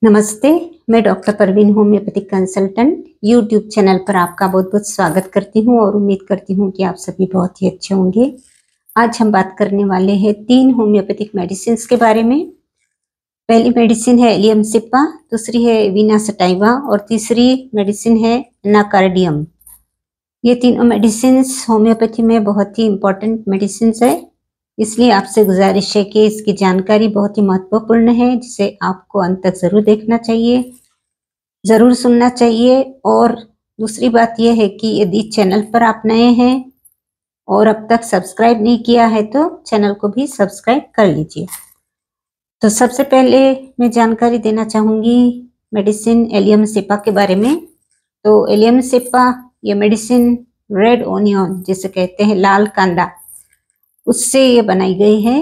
नमस्ते, मैं doctor Parveen homeopathic consultant YouTube channel पर आपका बहुत बहुत स्वागत करती हूँ और उम्मीद करती हूँ कि आप सभी बहुत ही अच्छे होंगे। आज हम बात करने वाले हैं 3 होम्योपैथिक मेडिसिन के बारे में। पहली मेडिसिन है एलियम सिप्पा, दूसरी है एविना सटाइवा और तीसरी मेडिसिन है एनाकार्डियम। ये तीनों मेडिसिन होम्योपैथी में बहुत ही इम्पोर्टेंट मेडिसिन है, इसलिए आपसे गुजारिश है कि इसकी जानकारी बहुत ही महत्वपूर्ण है, जिसे आपको अंत तक ज़रूर देखना चाहिए, ज़रूर सुनना चाहिए। और दूसरी बात यह है कि यदि चैनल पर आप नए हैं और अब तक सब्सक्राइब नहीं किया है तो चैनल को भी सब्सक्राइब कर लीजिए। तो सबसे पहले मैं जानकारी देना चाहूँगी मेडिसिन एलियम सिप्पा के बारे में। तो एलियम सिप्पा ये मेडिसिन रेड ओनियन जिसे कहते हैं लाल कांदा, उससे ये बनाई गई है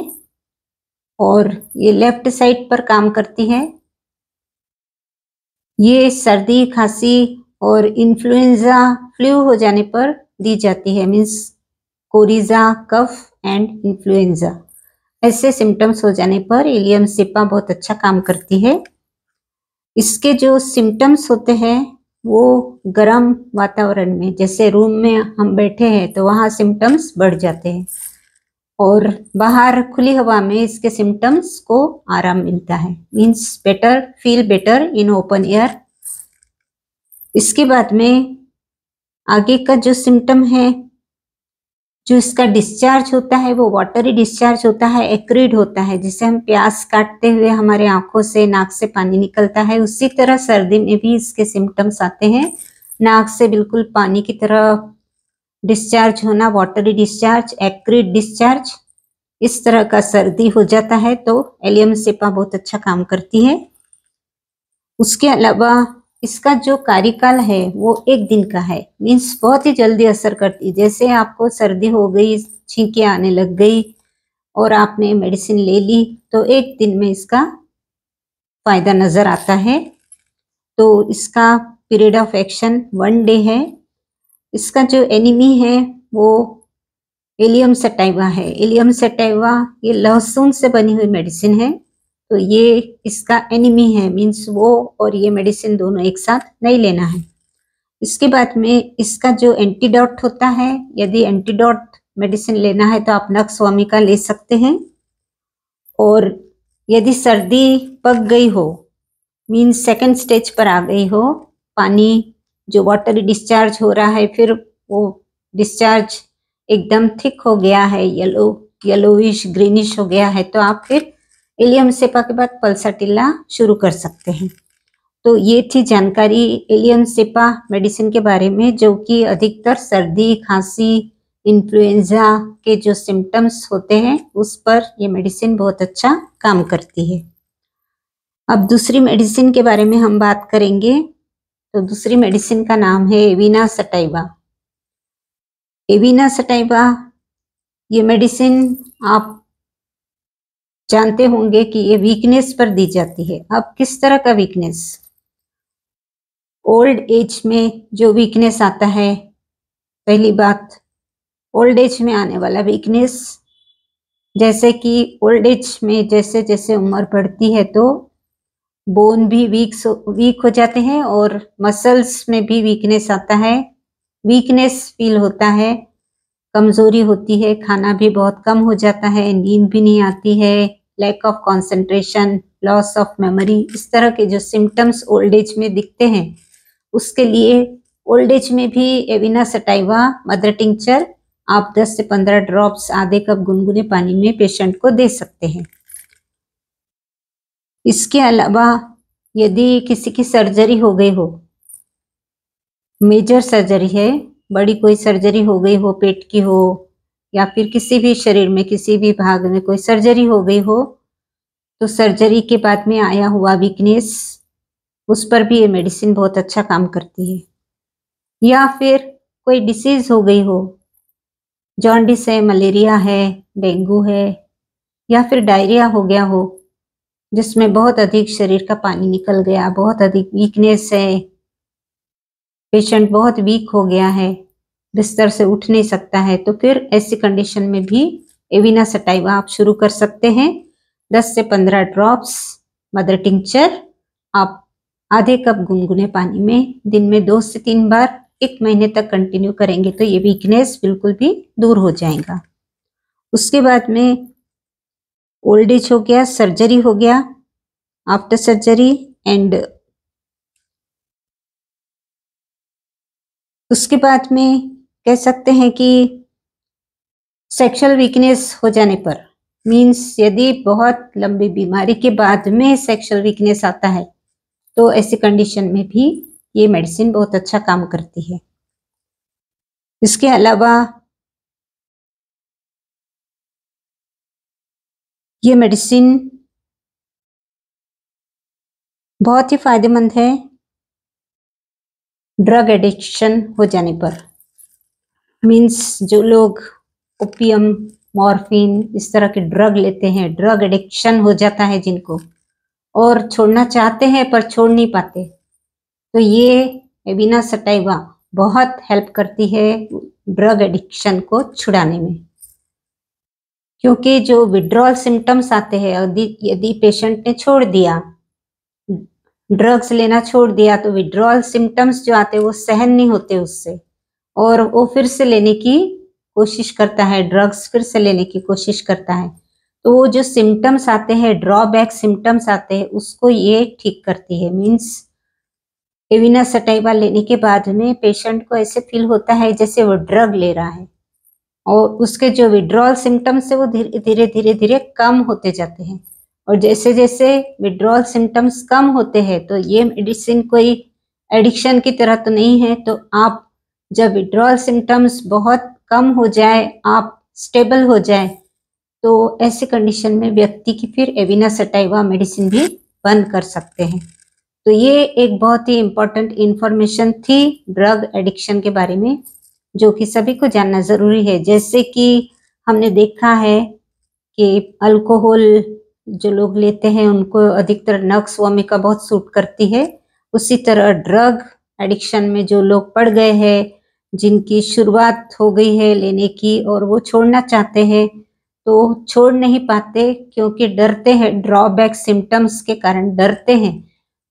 और ये लेफ्ट साइड पर काम करती है। ये सर्दी, खांसी और इन्फ्लुएंजा, फ्लू हो जाने पर दी जाती है, means coryza, cough and influenza, ऐसे सिम्टम्स हो जाने पर एलियम सिप्पा बहुत अच्छा काम करती है। इसके जो सिम्टम्स होते हैं वो गर्म वातावरण में, जैसे रूम में हम बैठे हैं तो वहाँ सिम्टम्स बढ़ जाते हैं और बाहर खुली हवा में इसके सिम्टम्स को आराम मिलता है, means better, feel better in open air. इसके बाद में आगे का जो सिम्टम है, जो इसका डिस्चार्ज होता है वो वाटरी डिस्चार्ज होता है, एक्रिड होता है, जिसे हम प्यास काटते हुए हमारे आंखों से, नाक से पानी निकलता है, उसी तरह सर्दी में भी इसके सिम्टम्स आते हैं। नाक से बिल्कुल पानी की तरह डिस्चार्ज होना, वाटरी डिस्चार्ज, एक्रिड डिस्चार्ज, इस तरह का सर्दी हो जाता है तो एलियम सिप्पा बहुत अच्छा काम करती है। उसके अलावा इसका जो कार्यकाल है वो 1 दिन का है, मीन्स बहुत ही जल्दी असर करती है। जैसे आपको सर्दी हो गई, छींकें आने लग गई और आपने मेडिसिन ले ली तो 1 दिन में इसका फायदा नजर आता है। तो इसका पीरियड ऑफ एक्शन 1 डे है। इसका जो एनिमी है वो एलियम सटाइवा है। एलियम सटाइवा ये लहसुन से बनी हुई मेडिसिन है, तो ये इसका एनिमी है, मीन्स वो और ये मेडिसिन दोनों एक साथ नहीं लेना है। इसके बाद में इसका जो एंटीडोट होता है, यदि एंटीडोट मेडिसिन लेना है तो आप नक्स स्वामिका ले सकते हैं। और यदि सर्दी पक गई हो, मीन्स सेकेंड स्टेज पर आ गई हो, पानी जो वाटर डिस्चार्ज हो रहा है फिर वो डिस्चार्ज एकदम थिक हो गया है, येलोइश ग्रीनिश हो गया है, तो आप फिर एलियम सिप्पा के बाद पल्साटिल्ला शुरू कर सकते हैं। तो ये थी जानकारी एलियम सिप्पा मेडिसिन के बारे में, जो कि अधिकतर सर्दी, खांसी, इन्फ्लुएंजा के जो सिम्टम्स होते हैं उस पर ये मेडिसिन बहुत अच्छा काम करती है। अब दूसरी मेडिसिन के बारे में हम बात करेंगे। तो दूसरी मेडिसिन का नाम है एविना सटाइवा। एविना सटाइवा ये मेडिसिन आप जानते होंगे कि ये वीकनेस पर दी जाती है। अब किस तरह का वीकनेस? ओल्ड एज में जो वीकनेस आता है, पहली बात ओल्ड एज में आने वाला वीकनेस, जैसे कि ओल्ड एज में जैसे जैसे उम्र बढ़ती है तो बोन भी वीक हो जाते हैं और मसल्स में भी वीकनेस आता है, वीकनेस फील होता है, कमजोरी होती है, खाना भी बहुत कम हो जाता है, नींद भी नहीं आती है, lack of concentration, loss of memory, इस तरह के जो सिम्टम्स ओल्ड एज में दिखते हैं, उसके लिए ओल्ड एज में भी एविना सटाइवा मदर टिंचर आप 10 से 15 ड्रॉप्स आधे कप गुनगुने पानी में पेशेंट को दे सकते हैं। इसके अलावा यदि किसी की सर्जरी हो गई हो, मेजर सर्जरी है, बड़ी कोई सर्जरी हो गई हो, पेट की हो या फिर किसी भी शरीर में किसी भी भाग में कोई सर्जरी हो गई हो, तो सर्जरी के बाद में आया हुआ वीकनेस, उस पर भी ये मेडिसिन बहुत अच्छा काम करती है। या फिर कोई डिसीज हो गई हो, जॉन्डिस है, मलेरिया है, डेंगू है या फिर डायरिया हो गया हो, जिसमें बहुत अधिक शरीर का पानी निकल गया, बहुत अधिक वीकनेस है, पेशेंट बहुत वीक हो गया है, बिस्तर से उठ नहीं सकता है, तो फिर ऐसी कंडीशन में भी एविना सटाइवा आप शुरू कर सकते हैं। 10 से 15 ड्रॉप्स मदर टिंचर आप आधे कप गुनगुने पानी में दिन में 2 से 3 बार 1 महीने तक कंटिन्यू करेंगे तो ये वीकनेस बिल्कुल भी दूर हो जाएगा। उसके बाद में ओल्ड एज हो गया, सर्जरी हो गया, आफ्टर सर्जरी एंड उसके बाद में कह सकते हैं कि सेक्सुअल वीकनेस हो जाने पर, मीन्स यदि बहुत लंबी बीमारी के बाद में सेक्सुअल वीकनेस आता है तो ऐसी कंडीशन में भी ये मेडिसिन बहुत अच्छा काम करती है। इसके अलावा ये मेडिसिन बहुत ही फायदेमंद है ड्रग एडिक्शन हो जाने पर, मीन्स जो लोग ओपियम, मॉर्फिन इस तरह के ड्रग लेते हैं, ड्रग एडिक्शन हो जाता है जिनको और छोड़ना चाहते हैं पर छोड़ नहीं पाते, तो ये एविना सटाइवा बहुत हेल्प करती है ड्रग एडिक्शन को छुड़ाने में। क्योंकि जो विड्रॉल सिम्टम्स आते हैं, यदि पेशेंट ने छोड़ दिया, ड्रग्स लेना छोड़ दिया, तो विड्रॉल सिम्टम्स जो आते हैं वो सहन नहीं होते उससे और वो फिर से लेने की कोशिश करता है, ड्रग्स फिर से लेने की कोशिश करता है। तो वो जो सिम्टम्स आते हैं, ड्रॉबैक सिम्टम्स आते हैं, उसको ये ठीक करती है। मीन्स एविना सटाइवा लेने के बाद में पेशेंट को ऐसे फील होता है जैसे वो ड्रग ले रहा है और उसके जो विड्रॉल सिम्टम्स है वो धीरे धीरे कम होते जाते हैं। और जैसे जैसे विड्रॉल सिम्टम्स कम होते हैं तो ये मेडिसिन कोई एडिक्शन की तरह तो नहीं है। तो आप जब विड्रॉल सिम्टम्स बहुत कम हो जाए, आप स्टेबल हो जाए, तो ऐसी कंडीशन में व्यक्ति की फिर एविना सटाइवा मेडिसिन भी बंद कर सकते हैं। तो ये एक बहुत ही इम्पोर्टेंट इंफॉर्मेशन थी ड्रग एडिक्शन के बारे में, जो कि सभी को जानना जरूरी है। जैसे कि हमने देखा है कि अल्कोहल जो लोग लेते हैं उनको अधिकतर नक्स वोमिका बहुत सूट करती है, उसी तरह ड्रग एडिक्शन में जो लोग पड़ गए हैं, जिनकी शुरुआत हो गई है लेने की और वो छोड़ना चाहते हैं तो छोड़ नहीं पाते क्योंकि डरते हैं, ड्रॉबैक सिम्टम्स के कारण डरते हैं।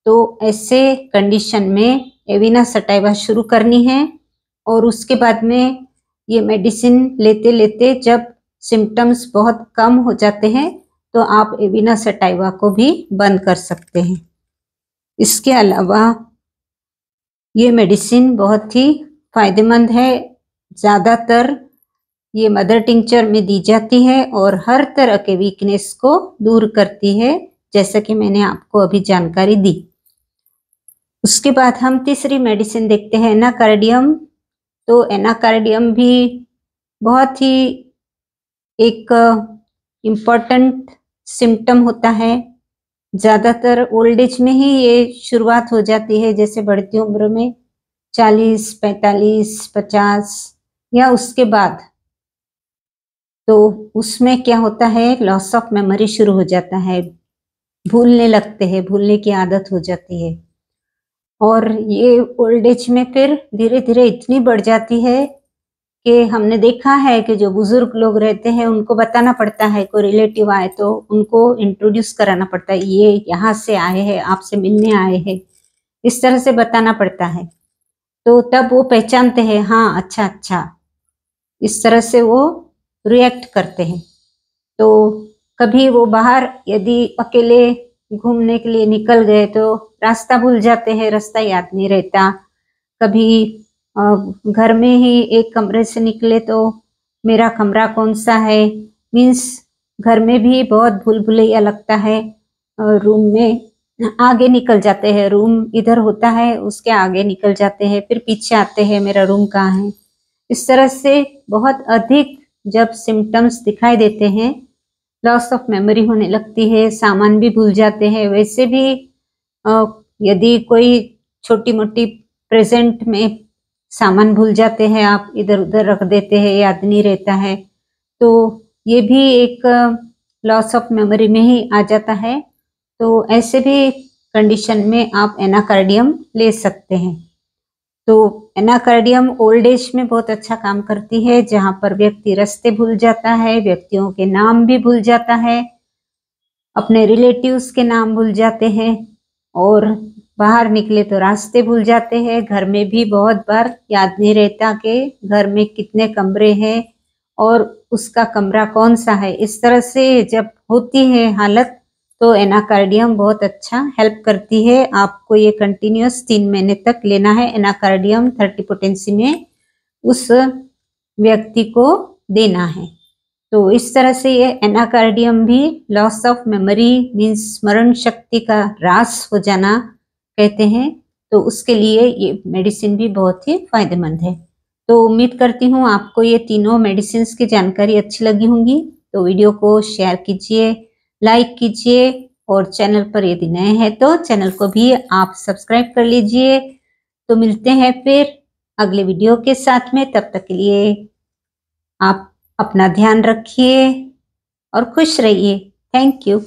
तो ऐसे कंडीशन में एविना सटाइवा शुरू करनी है और उसके बाद में ये मेडिसिन लेते लेते जब सिम्टम्स बहुत कम हो जाते हैं तो आप एविना सटाइवा को भी बंद कर सकते हैं। इसके अलावा ये मेडिसिन बहुत ही फायदेमंद है, ज़्यादातर ये मदर टिंचर में दी जाती है और हर तरह के वीकनेस को दूर करती है, जैसा कि मैंने आपको अभी जानकारी दी। उसके बाद हम तीसरी मेडिसिन देखते हैं एनाकार्डियम। तो एनाकार्डियम भी बहुत ही एक इम्पॉर्टेंट सिम्टम होता है। ज़्यादातर ओल्ड एज में ही ये शुरुआत हो जाती है, जैसे बढ़ती उम्र में 40, 45, 50 या उसके बाद। तो उसमें क्या होता है, लॉस ऑफ मेमोरी शुरू हो जाता है, भूलने लगते हैं, भूलने की आदत हो जाती है और ये ओल्ड एज में फिर धीरे धीरे इतनी बढ़ जाती है कि हमने देखा है कि जो बुजुर्ग लोग रहते हैं उनको बताना पड़ता है, कोई रिलेटिव आए तो उनको इंट्रोड्यूस कराना पड़ता है, ये यहाँ से आए हैं, आपसे मिलने आए हैं, इस तरह से बताना पड़ता है। तो तब वो पहचानते हैं, हाँ अच्छा अच्छा, इस तरह से वो रिएक्ट करते हैं। तो कभी वो बाहर यदि अकेले घूमने के लिए निकल गए तो रास्ता भूल जाते हैं, रास्ता याद नहीं रहता। कभी घर में ही एक कमरे से निकले तो मेरा कमरा कौन सा है, मीन्स घर में भी बहुत भूल भुलैया लगता है। रूम में आगे निकल जाते हैं, रूम इधर होता है उसके आगे निकल जाते हैं, फिर पीछे आते हैं मेरा रूम कहाँ है। इस तरह से बहुत अधिक जब सिम्टम्स दिखाई देते हैं, लॉस ऑफ मेमोरी होने लगती है, सामान भी भूल जाते हैं। वैसे भी यदि कोई छोटी मोटी प्रेजेंट में सामान भूल जाते हैं, आप इधर उधर रख देते हैं, याद नहीं रहता है, तो ये भी एक लॉस ऑफ मेमोरी में ही आ जाता है। तो ऐसे भी कंडीशन में आप एनाकार्डियम ले सकते हैं। तो एनाकार्डियम ओल्ड एज में बहुत अच्छा काम करती है, जहाँ पर व्यक्ति रास्ते भूल जाता है, व्यक्तियों के नाम भी भूल जाता है, अपने रिलेटिव्स के नाम भूल जाते हैं और बाहर निकले तो रास्ते भूल जाते हैं। घर में भी बहुत बार याद नहीं रहता कि घर में कितने कमरे हैं और उसका कमरा कौन सा है। इस तरह से जब होती है हालत तो एनाकार्डियम बहुत अच्छा हेल्प करती है। आपको ये कंटिन्यूस 3 महीने तक लेना है। एनाकार्डियम 30 पोटेंसी में उस व्यक्ति को देना है। तो इस तरह से ये एनाकार्डियम भी लॉस ऑफ मेमोरी मीन्स स्मरण शक्ति का ह्रास हो जाना कहते हैं। तो उसके लिए ये मेडिसिन भी बहुत ही फायदेमंद है। तो उम्मीद करती हूँ आपको ये तीनों मेडिसिन की जानकारी अच्छी लगी होंगी। तो वीडियो को शेयर कीजिए, लाइक कीजिए और चैनल पर यदि नए हैं तो चैनल को भी आप सब्सक्राइब कर लीजिए। तो मिलते हैं फिर अगले वीडियो के साथ में। तब तक के लिए आप अपना ध्यान रखिए और खुश रहिए। Thank you.